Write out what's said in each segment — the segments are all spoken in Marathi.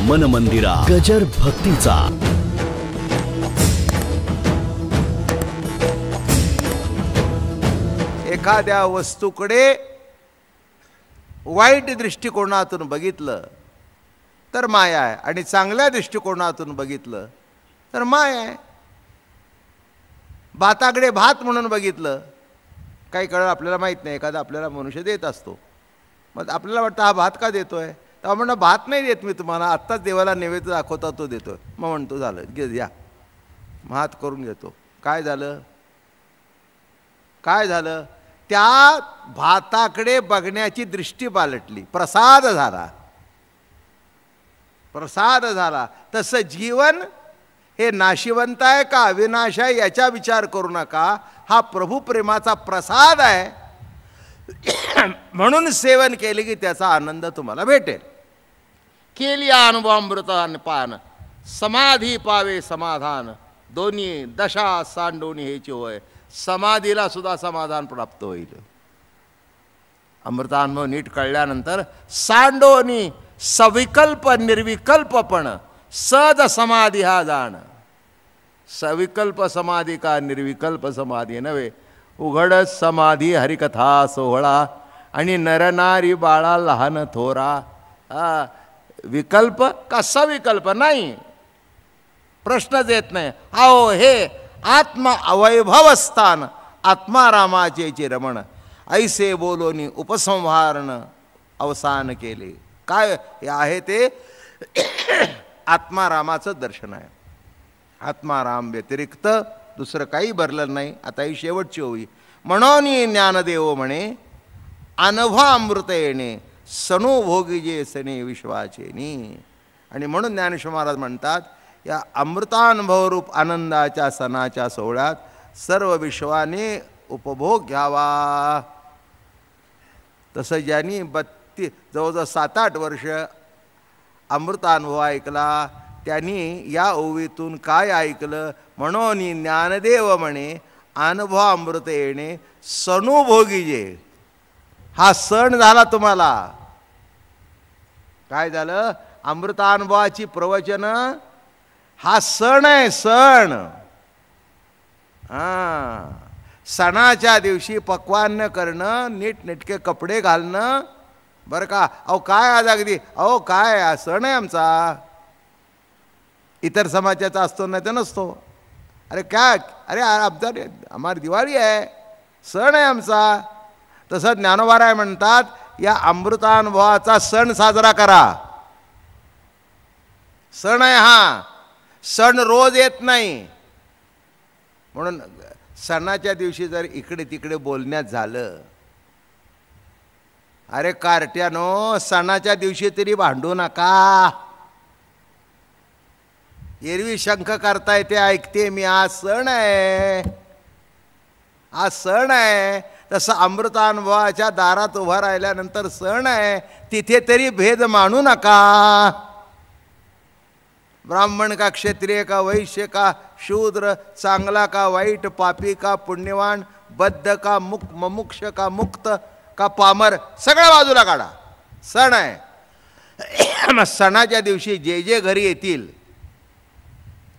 मन मंदिरा गजर भक्तीचा. एखाद्या वस्तूकडे वाईट दृष्टिकोनातून बघितलं तर माया आहे आणि चांगल्या दृष्टिकोनातून बघितलं तर माया आहे. भाताकडे भात म्हणून बघितलं, काही कळलं आपल्याला माहीत नाही, एखादा आपल्याला मनुष्य देत असतो, मग आपल्याला वाटतं हा भात का देतोय, तर म्हणणं भात नाही देत मी तुम्हाला, आत्ताच देवाला नैवेद्य दाखवता तो देतोय. मग म्हणतो झालं घे या, भात करून घेतो. काय झालं, काय झालं, त्या भाताकडे बघण्याची दृष्टी पालटली, प्रसाद झाला, प्रसाद झाला. तसं जीवन हे नाशिवंत आहे का अविनाश आहे याचा विचार करू नका, हा प्रभू प्रेमाचा प्रसाद आहे. म्हणून सेवन केले की त्याचा आनंद तुम्हाला भेटेल. केली अनुभवामृतान पान समाधी पावे समाधान, दोन्ही दशा सांडोनी हेची होय, समाधीला सुद्धा समाधान प्राप्त होईल. अमृतानुभव नीट कळल्यानंतर सांडोनी सविकल्प निर्विकल्पपण सद समाधी हा जाण. सविकल्प समाधी का निर्विकल्प समाधी नव्हे, उघड समाधी हरिकथा सोहळा आणि नरनारी बाळा लहान थोरा. विकल्प का सविकल्प नाही, प्रश्नच येत नाही. आओ हे आत्मा अवैभवस्थान आत्मारामाचे रमण, ऐसे बोलोनी उपसंहारण अवसान केले. काय आहे ते आत्मारामाचं दर्शन आहे. आत्माराम व्यतिरिक्त दुसरं काही भरलं नाही. आता ही शेवटची होई. म्हणून ज्ञानदेव म्हणे अनुभवामृत येणे सणुभोगी जे सणे विश्वाचेनी. आणि म्हणून ज्ञानेश्वर महाराज म्हणतात या अमृतानुभवरूप आनंदाच्या सणाच्या सोहळ्यात सर्व विश्वाने उपभोग घ्यावा. तसं ज्यांनी जवळजवळ 7-8 वर्ष अमृतानुभव ऐकला त्यांनी या ओवीतून काय ऐकलं, म्हणून ज्ञानदेव म्हणे अनुभवामृत येणे सणुभोगी जे. हा सण झाला तुम्हाला. काय झालं, अमृतानुभवाची प्रवचन हा सण आहे, सण. सणाच्या दिवशी पक्वान्न करणं, नीटनेटके कपडे घालणं, बरं का. अहो काय आज अगदी, अहो काय हा सण आहे आमचा. इतर समाजाचा असतो नाही तर नसतो. अरे काय, अरे आमचा आम्हाला दिवाळी आहे, सण आहे आमचा. तसं ज्ञानोबाराय म्हणतात या अमृतानुभवाचा सण साजरा करा. सण आहे हा, सण रोज येत नाही. म्हणून सणाच्या दिवशी जर इकडे तिकडे बोलण्यात झालं, अरे कार्ट्यानो सणाच्या दिवशी तरी भांडू नका. एरवी शंख करताय ते ऐकते मी, आज सण आहे, आज सण आहे. तसं अमृतानुभवाच्या दारात उभा राहिल्यानंतर सण आहे, तिथे तरी भेद मानू नका. ब्राह्मण का क्षत्रिय का वैश्य का शूद्र, चांगला का वाईट, पापी का पुण्यवान, बद्ध का मुमुक्ष का मुक्त का पामर, सगळ्या बाजूला काढा. सण आहे. मग सणाच्या दिवशी जे जे घरी येतील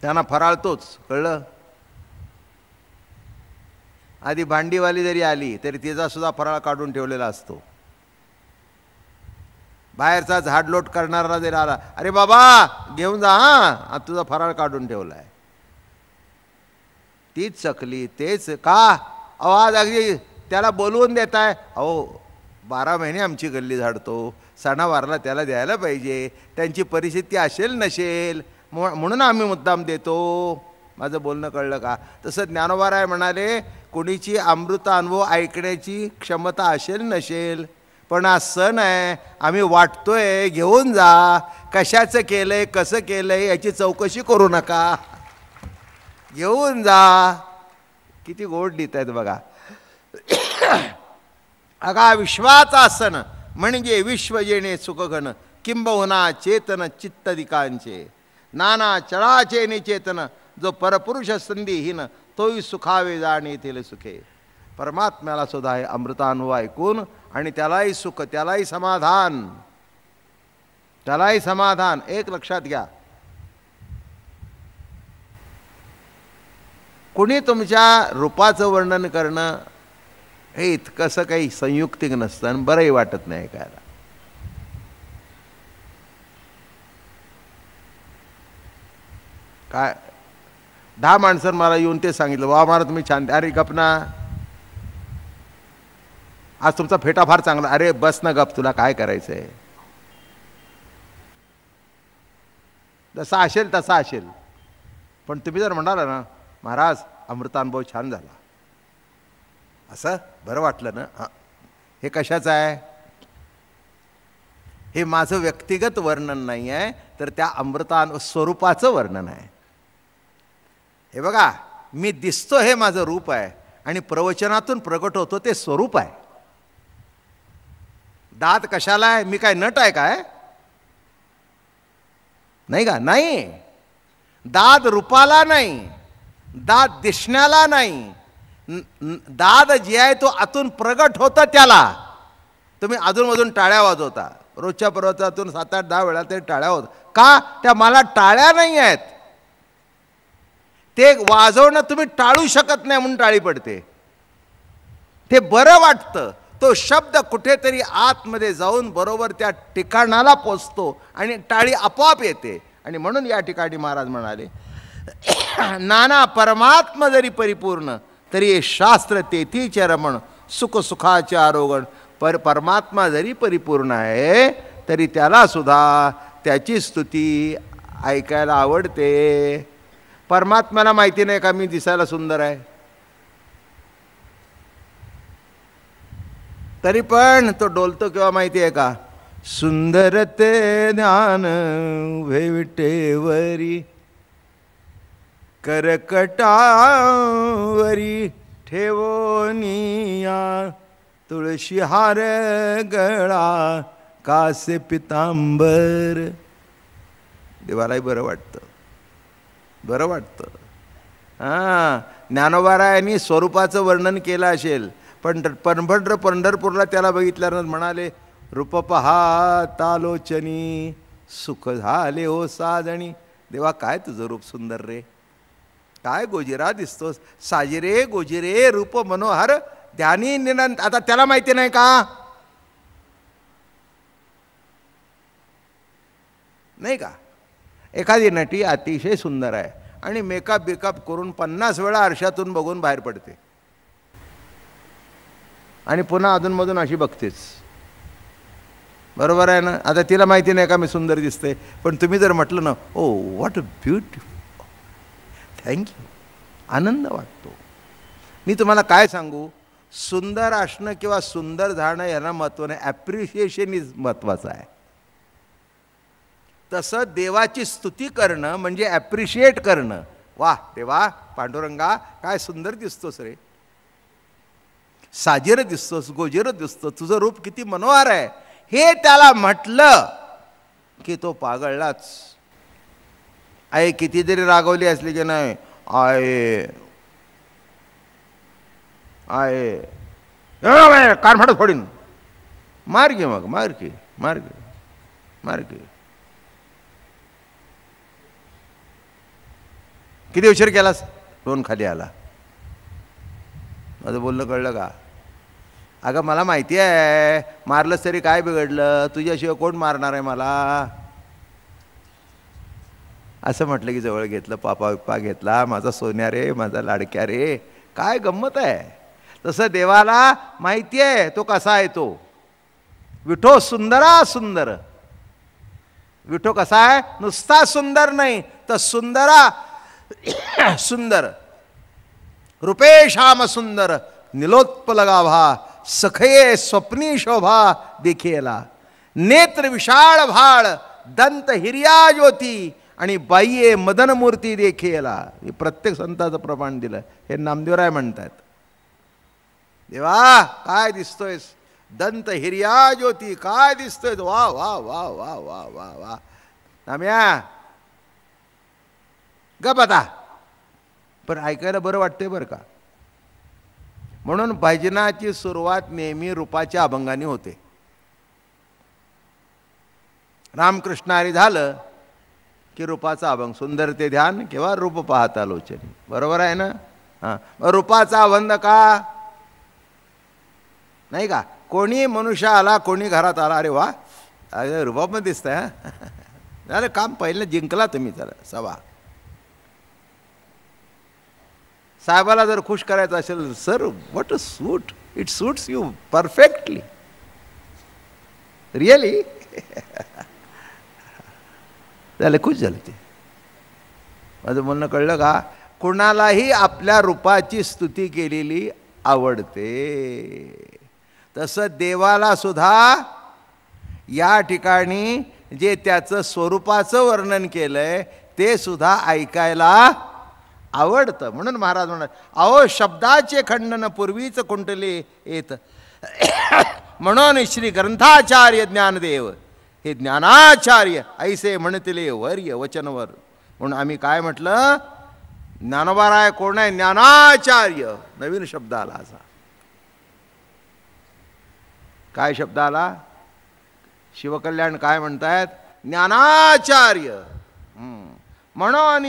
त्यांना फराळतोच, कळलं. आधी भांडीवाली जरी आली तरी तिचा सुद्धा फराळ काढून ठेवलेला असतो. बाहेरचा झाडलोट करणारा जरी आला, अरे बाबा घेऊन जा, हा तुझा फराळ काढून ठेवलाय. तीच चकली तेच का. अहो आज अगदी त्याला बोलवून देताय. अहो 12 महिने आमची गल्ली झाडतो, सणावारला त्याला द्यायला पाहिजे. त्यांची परिस्थिती असेल नसेल म्हणून आम्ही मुद्दाम देतो. माझं बोलणं कळलं का. तसं ज्ञानोबाराय म्हणाले कोणीची अमृत अनुभव ऐकण्याची क्षमता असेल नसेल, पण हा सण आहे, आम्ही वाटतोय, घेऊन जा. कशाचं केलंय कसं केलंय याची चौकशी करू नका, घेऊन जा. किती गोड लिहित आहेत बघा. अगा विश्वाचा सण म्हणजे विश्व येणे सुखघन, किंबहुना चेतन चित्तदिकांचे, नाना चळाचे निचेतन, जो परपुरुष संधीहीन तोही सुखावे जाणीतील सुखे. परमात्म्याला सुद्धा हे अमृतानुभव ऐकून आणि त्यालाही सुख त्यालाही समाधान त्यालाही समाधान. एक लक्षात घ्या, कुणी तुमच्या रूपाचं वर्णन करणं हे इतकंसं काही संयुक्तिक नसतं आणि बरंही वाटत नाही ऐकायला. काय 10 माणसांनी मला येऊन ते सांगितलं, वा मला तुम्ही छान. अरे गप ना, आज तुमचा फेटा फार चांगला. अरे बस ना गप, तुला काय करायचंय. जसा असेल तसा असेल. पण तुम्ही जर म्हणाला ना, महाराज अमृतानुभव छान झाला, असं बरं वाटलं ना, हां हे कशाचं आहे. हे माझं व्यक्तिगत वर्णन नाही आहे, तर त्या स्वरूपाचं वर्णन आहे. हे बघा, मी दिसतो हे माझं रूप आहे आणि प्रवचनातून प्रगट होतो ते स्वरूप आहे. दात कशाला आहे, मी काय नट आहे काय, नाही का. नाही, दाद रूपाला नाही, दाद दिसण्याला नाही. दाद जे आहे तो आतून प्रगट होतं त्याला. तुम्ही अधूनमधून टाळ्या वाजवता, रोजच्या प्रवचनातून 7-8-10 वेळा ते टाळ्या होत का. त्या मला टाळ्या नाही आहेत, ते वाजवणं तुम्ही टाळू शकत नाही म्हणून टाळी पडते. ते बरं वाटतं, तो शब्द कुठेतरी आतमध्ये जाऊन बरोबर त्या ठिकाणाला पोचतो आणि टाळी आपोआप येते. आणि म्हणून या ठिकाणी महाराज म्हणाले, नाना परमात्मा जरी परिपूर्ण तरी शास्त्र तेथीच रमण, सुख सुखाचे आरोगण. परमात्मा जरी परिपूर्ण आहे तरी त्याला सुद्धा त्याची स्तुती ऐकायला आवडते. परमात्म्याला माहिती नाही का मी दिसायला सुंदर आहे, तरी पण तो डोलतो केव्हा माहिती आहे का. सुंदरते ध्यान उभे विटेवरी, करकटावरी ठेवोनिया, तुळशी हार गळा कासे पितांबर. देवालाही बरं वाटतं, बरं वाटतं. हां, ज्ञानोबारायांनी स्वरूपाचं वर्णन केलं असेल, पण पंढरपूरला त्याला बघितल्यानंतर म्हणाले, रूप पाहातालोचनी सुख झाले हो साजणी. देवा काय तुझं रूप सुंदर रे, काय गोजिरा दिसतोस. साजिरे गोजिरे रूप मनोहर ध्यानी निनंत. आता त्याला माहिती नाही का, नाही का. एखादी नटी अतिशय सुंदर आहे आणि मेकअप बिकअप करून 50 वेळा आरशातून बघून बाहेर पडते आणि पुन्हा अधूनमधून अशी बघतेच. बरोबर आहे ना. आता तिला माहिती नाही का मी सुंदर दिसते, पण तुम्ही जर म्हटलं ना, ओ व्हॉट अ ब्युटिफुल, थँक्यू, आनंद वाटतो. मी तुम्हाला काय सांगू, सुंदर असणं किंवा सुंदर झाणं यांना महत्त्व नाही, ॲप्रिशिएशन इज महत्त्वाचं आहे. तसं देवाची स्तुती करणं म्हणजे ॲप्रिशिएट करणं. वा देवा, पांडुरंगा काय सुंदर दिसतोस रे, साजेर दिसतोस, गोजेर दिसतोस, तुझं रूप किती मनोहर आहे, हे त्याला म्हटलं की तो पागळलाच. आई किती तरी रागवली असली की नाही, आय आय कार फाडत फोडीन, मार घे मग, मार घे, मार घे, मार घे. किती उशीर केलास, दोन खाली आला. माझं बोलणं कळलं का. अगं मला माहिती आहे, मारलंस तरी काय बिघडलं, तुझ्याशिवाय कोण मारणार आहे मला. असं म्हटलं की जवळ घेतलं, पापा विप्पा घेतला, माझा सोन्या रे, माझा लाडक्या रे, काय गंमत आहे. तसं देवाला माहिती आहे तो कसा आहे. तो विठो सुंदरा सुंदर. विठो कसा आहे, नुसता सुंदर नाही तर सुंदरा सुंदर. रूपे श्याम सुंदर नीलोत्पल गाभा, सखये स्वप्नी शोभा देखियला. नेत्र विशाळ भाळ, दंत हिर्या ज्योती आणि बाह्ये मदन मूर्ती देखियला. हे प्रत्येक संताचं प्रमाण दिलं. हे नामदेवराय म्हणतात, देवा काय दिसतोयस, दंत हिर्या ज्योती, काय दिसतोय, वा वा वा वा वा वा वा. नाम्या गप आता, पण ऐकायला बरं वाटतंय बरं का. म्हणून भजनाची सुरुवात नेहमी रूपाच्या अभंगाने होते. रामकृष्णारी झालं की रूपाचा अभंग. सुंदर ते ध्यान किंवा रूप पाहता लोचनी. बरोबर आहे ना? हां, रूपाचा अभंग का नाही का? कोणी मनुष्य आला, कोणी घरात आला, अरे वा अरे रूपामध्ये दिसतंय हा. झालं काम, पहिलं जिंकला तुम्ही. चला सभा. साहेबाला जर खुश करायचं असेल, sir what a suit, it suits you perfectly, really. झालं, खुश झालं ते. माझं म्हणणं कळलं का? कुणालाही आपल्या रूपाची स्तुती केलेली आवडते. तसं देवाला सुद्धा या ठिकाणी जे त्याचं स्वरूपाचं वर्णन केलंय ते सुद्धा ऐकायला आवडतं. म्हणून महाराज म्हणतात, अहो शब्दाचे खंडन पूर्वीच कुंटले येत, म्हणून श्री ग्रंथाचार्य ज्ञानदेव हे ज्ञानाचार्य ऐसे म्हणतले वर्य वचनवर. म्हणून आम्ही काय म्हटलं? ज्ञानोबाराय कोण आहे? ज्ञानाचार्य. नवीन शब्द आला असा. काय शब्द आला? शिवकल्याण काय म्हणतायत? ज्ञानाचार्य. म्हणून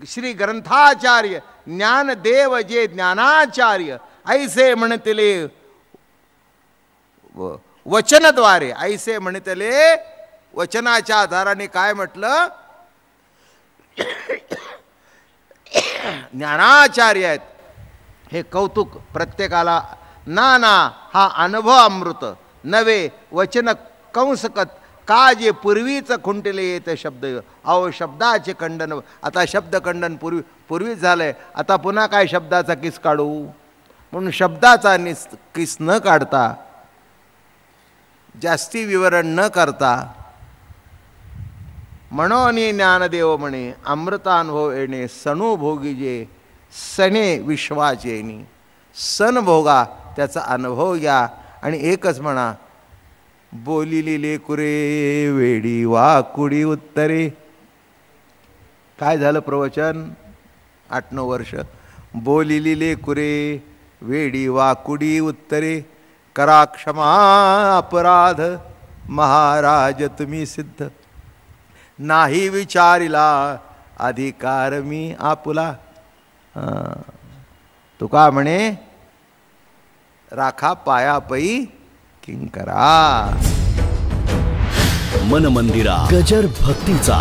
श्री ग्रंथाचार्य ज्ञानदेव जे ज्ञानाचार्य ऐसे म्हणतले वचनद्वारे, ऐसे म्हणतले वचनाच्या आधाराने काय म्हटलं? ज्ञानाचार्य आहेत. हे कौतुक प्रत्येकाला. नाना हा अनुभव अमृत नवे वचन कंसकत का जे पूर्वीच खुंटले येते शब्द. अहो शब्दाचे खंडन. आता शब्द खंडन पूर्वीच झालंय, आता पुन्हा काय शब्दाचा किस काढू? म्हणून शब्दाचा किस न काढता, जास्ती विवरण न करता, म्हणून ज्ञानदेव म्हणे अमृतानुभव येणे सणुभोगी जे सणे विश्वाचेनी. सण भोगा, त्याचा अनुभव घ्या. आणि एकच म्हणा, बोलिली लेकुरे वेडी वाकुडी उत्तरे. काय झालं प्रवचन? 8-9 वर्ष. बोलिली लेकुरे वेडी वाकुडी उत्तरे, करा क्षमा अपराध महाराज तुम्ही सिद्ध, नाही विचारिला अधिकार मी आपुला. तुका म्हणे राखा पायापई किंकरा. मन मंदिरा गजर भक्तीचा.